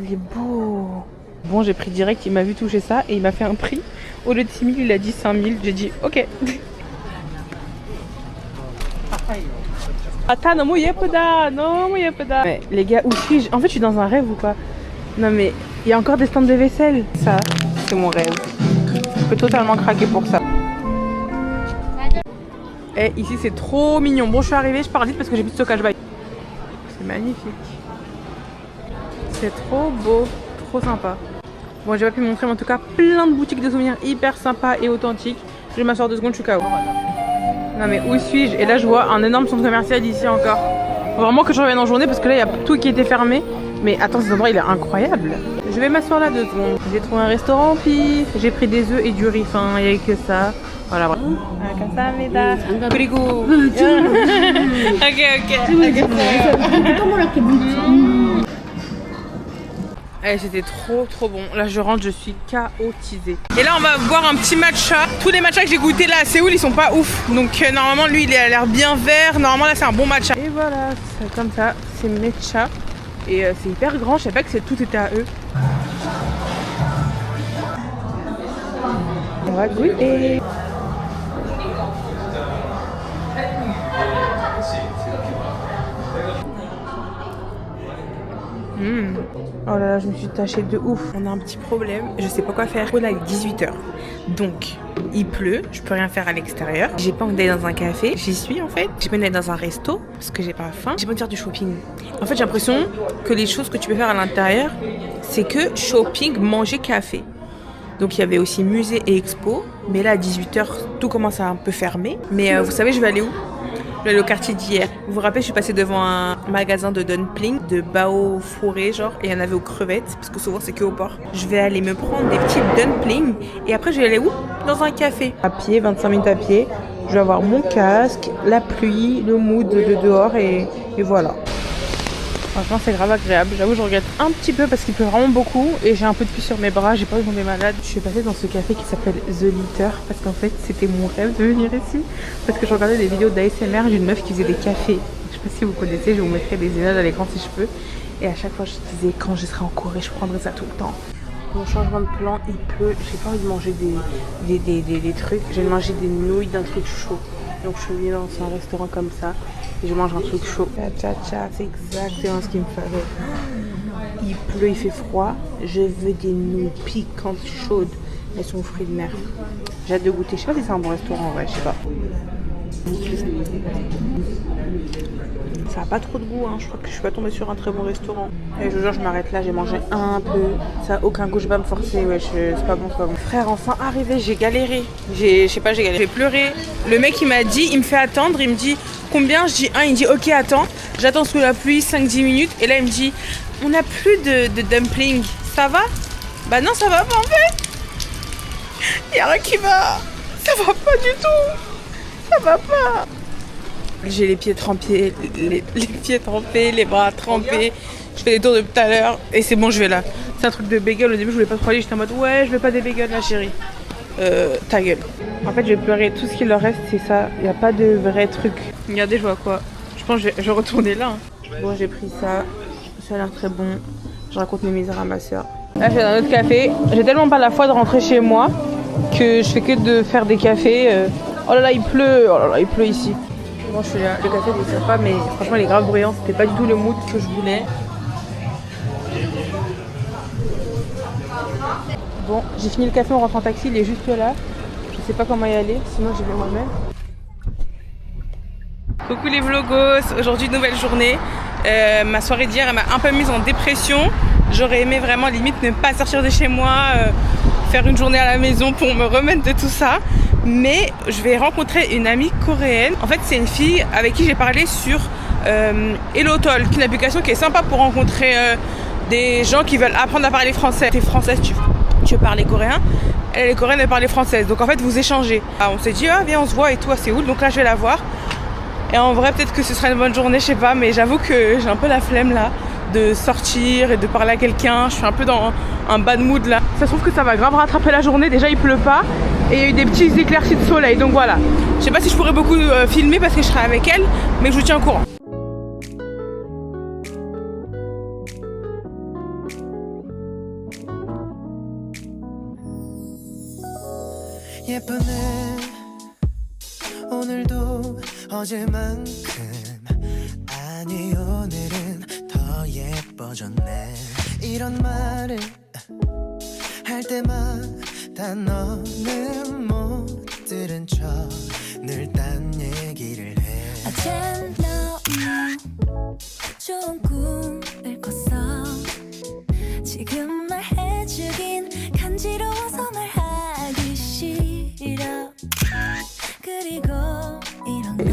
Il est beau. Bon, j'ai pris direct, il m'a vu toucher ça et il m'a fait un prix. Au lieu de 6000, il a dit 5000. J'ai dit ok. Attends, non, mais les gars, où suis-je? En fait, je suis dans un rêve ou quoi? Non, mais il y a encore des stands de vaisselle. Ça, c'est mon rêve. Je peux totalement craquer pour ça. Et ici c'est trop mignon. Bon, je suis arrivée, je pars vite parce que j'ai plus de stockage. Bye. C'est magnifique. C'est trop beau, trop sympa. Bon, j'ai pas pu montrer, mais en tout cas, plein de boutiques de souvenirs hyper sympas et authentiques. Je vais m'asseoir 2 secondes, je suis KO. Non mais où suis-je? Et là, je vois un énorme centre commercial ici encore. Faut vraiment que je revienne en journée parce que là, il y a tout qui était fermé. Mais attends, cet endroit, il est incroyable. Je vais m'asseoir là 2 secondes. J'ai trouvé un restaurant pif. J'ai pris des œufs et du riz fin. Il n'y avait que ça. Voilà, voilà. Kamsahamnida. Kurigo. Ok. Eh, c'était trop bon. Là je rentre, je suis chaotisée. Et là on va boire un petit matcha. Tous les matchas que j'ai goûté là à Séoul ils sont pas ouf. Donc normalement lui il a l'air bien vert. Normalement là c'est un bon matcha. Et voilà, c'est comme ça, c'est matcha. Et c'est hyper grand, je savais pas que tout était à eux. On va goûter. Oh là là, je me suis tachée de ouf. On a un petit problème, je sais pas quoi faire. Là il est 18h. Donc il pleut, je peux rien faire à l'extérieur. J'ai pas envie d'aller dans un café, j'y suis en fait. J'ai pas envie d'aller dans un resto parce que j'ai pas faim. J'ai pas envie de faire du shopping. En fait j'ai l'impression que les choses que tu peux faire à l'intérieur, c'est que shopping, manger, café. Donc il y avait aussi musée et expo. Mais là à 18h, tout commence à un peu fermer. Mais vous savez je vais aller où? Je vais aller au quartier d'hier. Vous vous rappelez, je suis passée devant un magasin de dumpling, de bao fourré genre, et il y en avait aux crevettes, parce que souvent c'est que au port. Je vais aller me prendre des petits dumplings, et après je vais aller où? Dans un café. À pied, 25 minutes à pied. Je vais avoir mon casque, la pluie, le mood de dehors, et voilà. Franchement c'est grave agréable, j'avoue je regrette un petit peu parce qu'il pleut vraiment beaucoup et j'ai un peu de pluie sur mes bras, j'ai pas envie de tomber malade. Je suis passée dans ce café qui s'appelle The Litter parce qu'en fait c'était mon rêve de venir ici. Parce que je regardais des vidéos d'ASMR d'une meuf qui faisait des cafés. Je sais pas si vous connaissez, je vous mettrai des images à l'écran si je peux. Et à chaque fois je disais quand je serai en Corée je prendrai ça tout le temps. Mon changement de plan il pleut, j'ai pas envie de manger des trucs, j'ai envie de manger des nouilles d'un truc chaud. Donc je suis venue dans un restaurant comme ça et je mange un truc chaud. Tcha, c'est exactement ce qu'il me fallait. Il pleut, il fait froid. Je veux des nouilles piquantes, chaudes. Elles sont aux fruits de mer. J'ai hâte de goûter. Je sais pas si c'est un bon restaurant en vrai, je sais pas. Ça a pas trop de goût, hein. Je crois que je suis pas tombée sur un très bon restaurant. Et je vous jure, je m'arrête là, j'ai mangé un peu. Ça a aucun goût, je vais pas me forcer, ouais, c'est pas bon, c'est pas bon. Frère, enfin arrivé, j'ai galéré. Je sais pas, j'ai galéré. J'ai pleuré. Le mec, il m'a dit, il me fait attendre, il me dit combien? Je dis 1, il me dit ok, attends. J'attends sous la pluie 5-10 minutes. Et là, il me dit, on n'a plus de dumpling. Ça va? Bah non, ça va pas en fait. Y'a rien qui va. Ça va pas du tout. Ça va pas. J'ai les pieds trempés, les pieds trempés, les bras trempés. Je fais des tours depuis tout à l'heure et c'est bon, je vais là. C'est un truc de bagel. Au début, je voulais pas trop aller. J'étais en mode ouais, je veux pas des bagels là, chérie. Ta gueule. En fait, je vais pleurer. Tout ce qu'il leur reste, c'est ça. Il n'y a pas de vrai truc. Regardez, je vois quoi. Je pense que je vais retourner là. Bon, j'ai pris ça. Ça a l'air très bon. Je raconte mes misères à ma soeur. Là, je vais dans un autre café. J'ai tellement pas la foi de rentrer chez moi que je fais que de faire des cafés. Oh là là, il pleut. Oh là là, il pleut ici. Bon, je suis là. Le café il est sympa, mais franchement, il est grave bruyant. C'était pas du tout le mood que je voulais. Bon, j'ai fini le café, on rentre en taxi, il est juste là. Je sais pas comment y aller, sinon j'y vais moi-même. Coucou les vlogos, aujourd'hui nouvelle journée. Ma soirée d'hier elle m'a un peu mise en dépression. J'aurais aimé vraiment limite ne pas sortir de chez moi, faire une journée à la maison pour me remettre de tout ça. Mais je vais rencontrer une amie coréenne. En fait c'est une fille avec qui j'ai parlé sur HelloTalk, une application qui est sympa pour rencontrer des gens qui veulent apprendre à parler français. T'es française, tu veux parler coréen, elle est coréenne, elle parlait française. Donc en fait vous échangez. On s'est dit ah viens on se voit et tout à Séoul. Donc là je vais la voir. Et en vrai peut-être que ce sera une bonne journée, je sais pas. Mais j'avoue que j'ai un peu la flemme là de sortir et de parler à quelqu'un. Je suis un peu dans un bad mood là. Ça se trouve que ça va grave rattraper la journée. Déjà il pleut pas. Et il y a eu des petits éclaircies de soleil. Donc voilà. Je sais pas si je pourrais beaucoup filmer parce que je serai avec elle. Mais je vous tiens au courant. 예쁘네 오늘도 어제만큼 아니 오늘은 더 예뻐졌네 이런 말을 할 때마다 너는 못 들은 척 늘 딴 얘기를 해 어젠 너무 좋은 꿈을 꿨어 지금 말해주긴 간지러워서 말하기 싫어 그리고 이런 거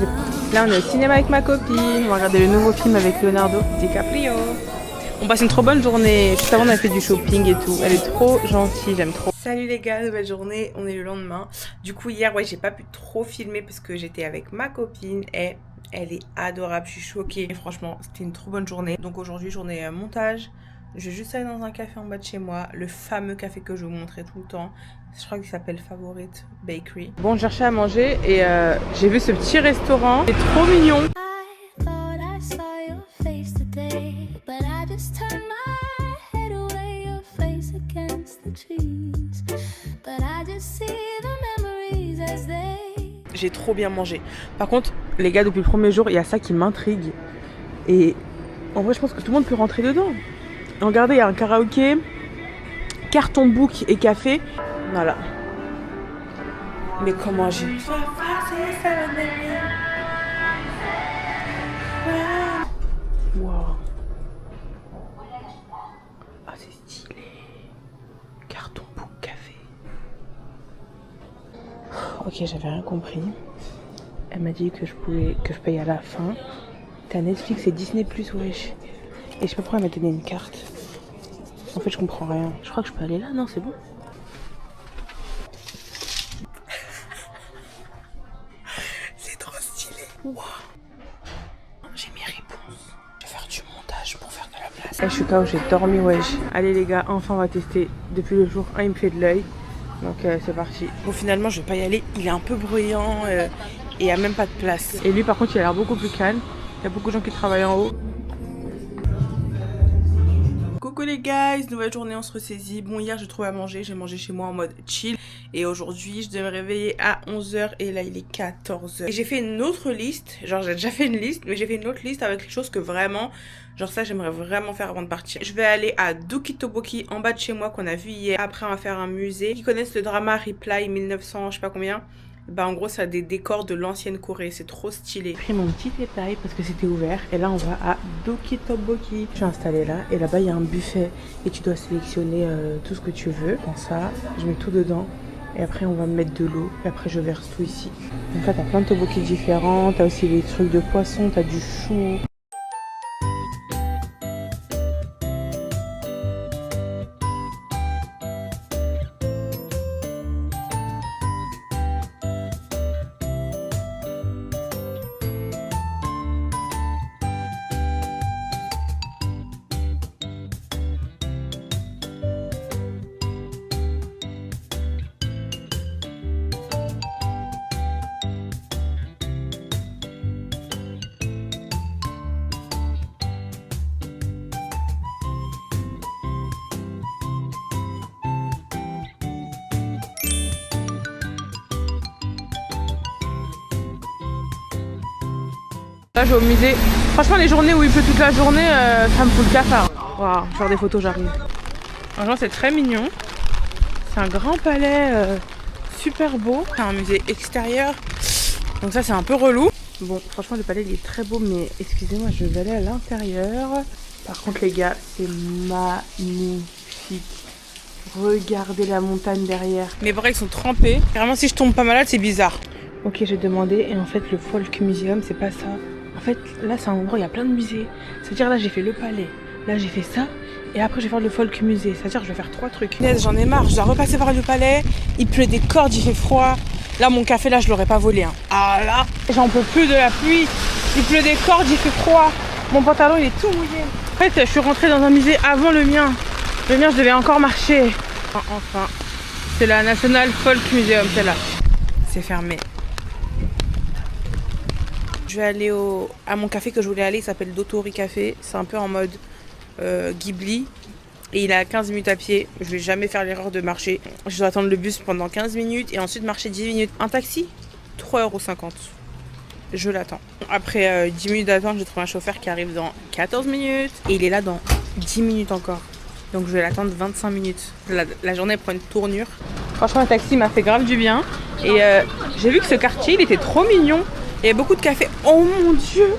Là, on est au cinéma avec ma copine. On va regarder le nouveau film avec Leonardo DiCaprio. On passe une trop bonne journée. Juste avant, on a fait du shopping et tout. Elle est trop gentille, j'aime trop. Salut les gars, nouvelle journée. On est le lendemain. Du coup, hier, ouais, j'ai pas pu trop filmer parce que j'étais avec ma copine et elle est adorable. Je suis choquée. Et franchement, c'était une trop bonne journée. Donc aujourd'hui, journée montage. Je vais juste aller dans un café en bas de chez moi, le fameux café que je vous montrais tout le temps. Je crois qu'il s'appelle Favorite Bakery. Bon, je cherchais à manger et j'ai vu ce petit restaurant. C'est trop mignon. I thought I saw your face today but I just turned my head away your face against the trees but I just see the memories as they J'ai trop bien mangé. Par contre, les gars, depuis le premier jour, il y a ça qui m'intrigue. Et en vrai, je pense que tout le monde peut rentrer dedans. Regardez, il y a un karaoké, carton book et café. Voilà. Mais comment j'ai... Wow. Ah, c'est stylé. Carton book café. Ok, j'avais rien compris. Elle m'a dit que je paye à la fin. T'as Netflix et Disney+, wesh. Et je sais pas pourquoi elle m'a donné une carte. En fait, je comprends rien. Je crois que je peux aller là, non, c'est bon. C'est trop stylé. Wow. J'ai mes réponses. Je vais faire du montage pour faire de la place. Je suis KO, j'ai dormi, wesh. Allez les gars, enfin on va tester. Depuis le jour 1, il me fait de l'œil. Donc c'est parti. Bon, finalement, je vais pas y aller. Il est un peu bruyant et il n'y a même pas de place. Et lui, par contre, il a l'air beaucoup plus calme. Il y a beaucoup de gens qui travaillent en haut. Coucou les guys, nouvelle journée, on se ressaisit. Bon, hier j'ai trouvé à manger, j'ai mangé chez moi en mode chill. Et aujourd'hui je devais me réveiller à 11h et là il est 14h. Et j'ai fait une autre liste, genre j'ai déjà fait une liste, mais j'ai fait une autre liste avec les choses que vraiment, genre ça j'aimerais vraiment faire avant de partir. Je vais aller à Dokitoboki en bas de chez moi qu'on a vu hier. Après on va faire un musée. Qui connaissent le drama Reply 1900, je sais pas combien. Bah en gros ça a des décors de l'ancienne Corée, c'est trop stylé. J'ai pris mon petit détail parce que c'était ouvert et là on va à Dokitoboki. Je suis installée là et là-bas il y a un buffet et tu dois sélectionner tout ce que tu veux. Comme ça, je mets tout dedans et après on va me mettre de l'eau et après je verse tout ici. Donc là t'as plein de tteokbokki différents, t'as aussi des trucs de poisson, t'as du chou. Là je vais au musée. Franchement les journées où il pleut toute la journée, ça me fout le cafard. Waouh, je vais faire des photos, j'arrive. Franchement c'est très mignon. C'est un grand palais super beau. C'est un musée extérieur. Donc ça c'est un peu relou. Bon franchement le palais il est très beau mais excusez-moi je vais aller à l'intérieur. Par contre les gars c'est magnifique. Regardez la montagne derrière. Mes bras ils sont trempés. Vraiment si je tombe pas malade c'est bizarre. Ok j'ai demandé et en fait le Folk Museum c'est pas ça. En fait, là, c'est un endroit où il y a plein de musées. C'est-à-dire, là, j'ai fait le palais. Là, j'ai fait ça. Et après, je vais faire le Folk Musée. C'est-à-dire, je vais faire 3 trucs. J'en ai marre. Je dois repasser par le palais. Il pleut des cordes, il fait froid. Là, mon café, là, je l'aurais pas volé. Hein. Ah là, j'en peux plus de la pluie. Il pleut des cordes, il fait froid. Mon pantalon, il est tout mouillé. En fait, je suis rentrée dans un musée avant le mien. Le mien, je devais encore marcher. Enfin, c'est la National Folk Museum, celle-là. C'est fermé. Je vais aller à mon café que je voulais aller, il s'appelle Dotori Café. C'est un peu en mode Ghibli. Et il est à 15 minutes à pied. Je vais jamais faire l'erreur de marcher. Je dois attendre le bus pendant 15 minutes et ensuite marcher 10 minutes. Un taxi, 3,50 €. Je l'attends. Après 10 minutes d'attente, j'ai trouvé un chauffeur qui arrive dans 14 minutes. Et il est là dans 10 minutes encore. Donc je vais l'attendre 25 minutes. La journée elle prend une tournure. Franchement, le taxi m'a fait grave du bien. Et j'ai vu que ce quartier, il était trop mignon. Il y a beaucoup de cafés. Oh mon dieu!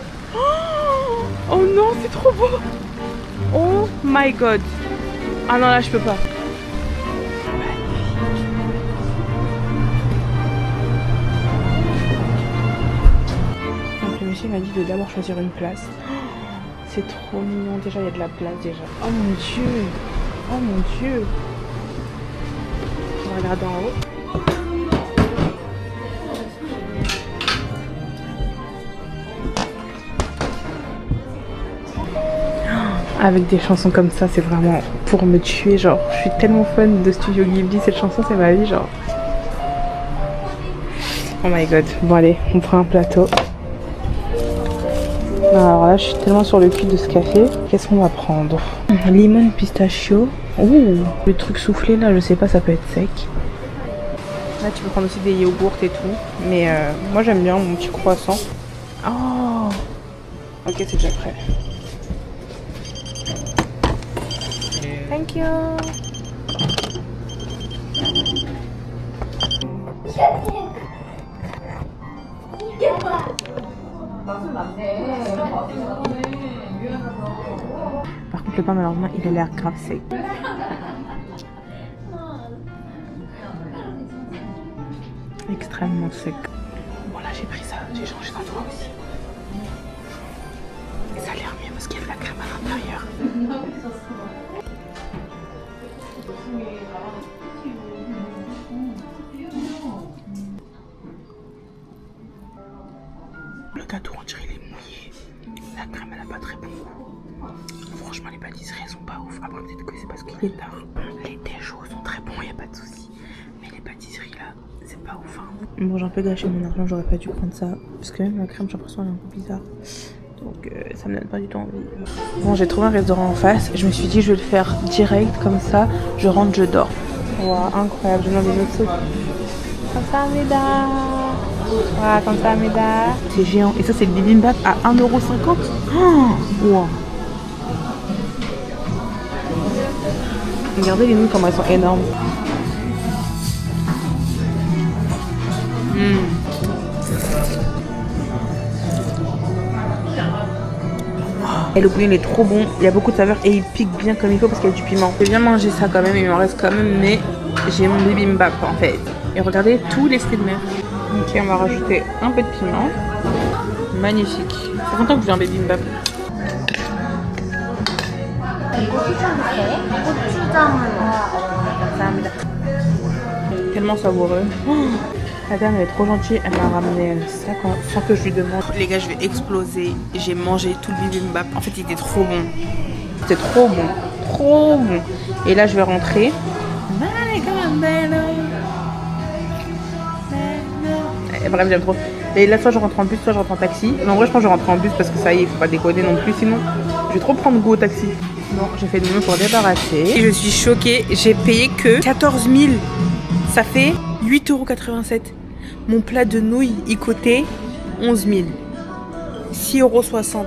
Oh non, c'est trop beau! Oh my god! Ah non, là je peux pas. Donc le monsieur m'a dit de d'abord choisir une place. C'est trop mignon, déjà il y a de la place déjà. Oh mon dieu! Oh mon dieu! Je vais regarder en haut. Avec des chansons comme ça, c'est vraiment pour me tuer, genre. Je suis tellement fan de Studio Ghibli, cette chanson c'est ma vie, genre. Oh my god. Bon allez, on prend un plateau. Alors là, je suis tellement sur le cul de ce café. Qu'est-ce qu'on va prendre? Limon pistachio. Ouh, le truc soufflé là, je sais pas, ça peut être sec. Là, tu peux prendre aussi des yogourts et tout. Mais moi, j'aime bien mon petit croissant. Oh, ok, c'est déjà prêt. Thank you. Par contre, le pain, malheureusement, il a l'air grave sec. Extrêmement sec. Bon, là, j'ai pris ça, j'ai changé d'endroit aussi. Et ça a l'air mieux parce qu'il y a de la crème à l'intérieur. Le gâteau, on dirait il est mouillé. La crème, elle a pas très bon goût. Franchement, les pâtisseries, elles sont pas ouf. Après, peut-être que c'est parce qu'il est tard. Les thés chauds sont très bons, y a pas de souci. Mais les pâtisseries, là, c'est pas ouf. Hein. Bon, j'ai un peu gâché mon argent, j'aurais pas dû prendre ça. Parce que même la crème, j'ai l'impression qu'elle est un peu bizarre. Donc, ça me donne pas du tout envie. Bon, j'ai trouvé un restaurant en face. Je me suis dit, je vais le faire direct, comme ça, je rentre, je dors. Wow, incroyable, je demande des autres sauces. Kamsahamnida. Voilà, kamsahamnida. C'est géant. Et ça, c'est le bibimbap à 1,50 €. Oh, wow. Regardez les nouilles comme elles sont énormes. Et le bouillon il est trop bon, il y a beaucoup de saveurs et il pique bien comme il faut parce qu'il y a du piment. J'ai bien mangé ça quand même, il m'en reste quand même, mais j'ai mon bibimbap en fait. Et regardez tous les fruits de mer. Ok, on va rajouter un peu de piment. Magnifique. Ça fait longtemps que je veux un bibimbap. Tellement savoureux. La dame elle est trop gentille, elle m'a ramené ça sans que je lui demande. Les gars, je vais exploser. J'ai mangé tout le bibimbap. En fait, il était trop bon. C'était trop bon. Trop bon. Et là, je vais rentrer. Et bref, j'aime trop. Et là, soit je rentre en bus, soit je rentre en taxi. Mais en vrai, je pense que je rentre en bus parce que ça y est, il faut pas déconner non plus. Sinon, je vais trop prendre goût au taxi. Bon, j'ai fait de même pour débarrasser. Et je suis choquée. J'ai payé que 14 000. Ça fait 8,87 €. Mon plat de nouilles, il coûtait 11 000. 6,60 €.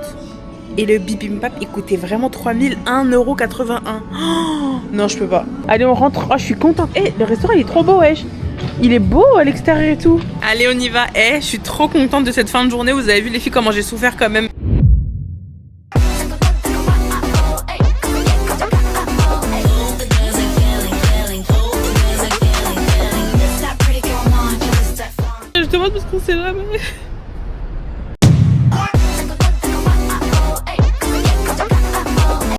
Et le bibimbap, il coûtait vraiment 3 000, 1,81 €. Oh, non, je peux pas. Allez, on rentre. Oh, je suis contente. Eh, le restaurant, il est trop beau, wesh. Il est beau à l'extérieur et tout. Allez, on y va. Eh, je suis trop contente de cette fin de journée. Vous avez vu, les filles, comment j'ai souffert quand même. Je demande parce qu'on sait jamais.